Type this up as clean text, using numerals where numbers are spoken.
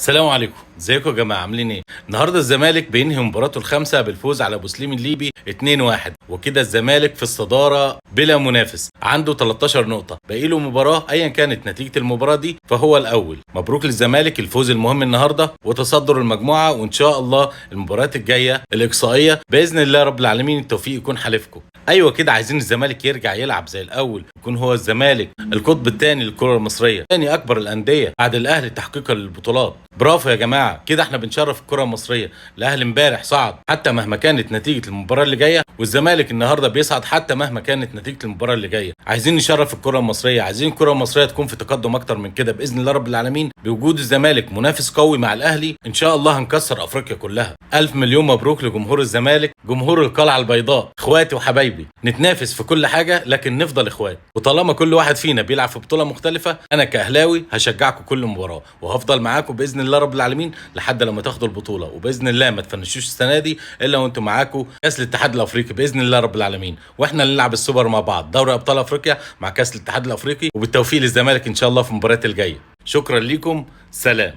السلام عليكم، ازيكم يا جماعه؟ عاملين ايه؟ النهارده الزمالك بينهي مباراته الخامسه بالفوز على بوسليم الليبي 2-1، وكده الزمالك في الصداره بلا منافس، عنده 13 نقطه، باقي له مباراه ايا كانت نتيجه المباراه دي فهو الاول. مبروك للزمالك الفوز المهم النهارده وتصدر المجموعه، وان شاء الله المباريات الجايه الاقصائيه باذن الله رب العالمين التوفيق يكون حليفكم. ايوه كده عايزين الزمالك يرجع يلعب زي الاول، يكون هو الزمالك القطب الثاني للكره المصريه، ثاني اكبر الانديه بعد الاهلي تحقيقا للبطولات. برافو يا جماعه، كده احنا بنشرف الكره المصريه. الاهلي امبارح صعد حتى مهما كانت نتيجه المباراه اللي جايه، والزمالك النهارده بيصعد حتى مهما كانت نتيجه المباراه اللي جايه. عايزين نشرف الكره المصريه، عايزين الكره المصريه تكون في تقدم اكتر من كده باذن الله رب العالمين. بوجود الزمالك منافس قوي مع الاهلي ان شاء الله هنكسر افريقيا كلها. الف مليون مبروك لجمهور الزمالك، جمهور القلعه البيضاء، اخواتي وحبايبي. نتنافس في كل حاجه لكن نفضل اخوات، وطالما كل واحد فينا بيلعب في بطوله مختلفه انا كاهلاوي هشجعكم كل مباراه وهفضل معاكم باذن الله رب العالمين لحد لما تاخدوا البطوله، وباذن الله ما تفنشوش السنه دي الا وانتم معاكم كاس الاتحاد الافريقي باذن الله رب العالمين، واحنا اللي نلعب السوبر مع بعض، دوري ابطال افريقيا مع كاس الاتحاد الافريقي. وبالتوفيق للزمالك ان شاء الله في المباريات الجايه. شكرا لكم، سلام.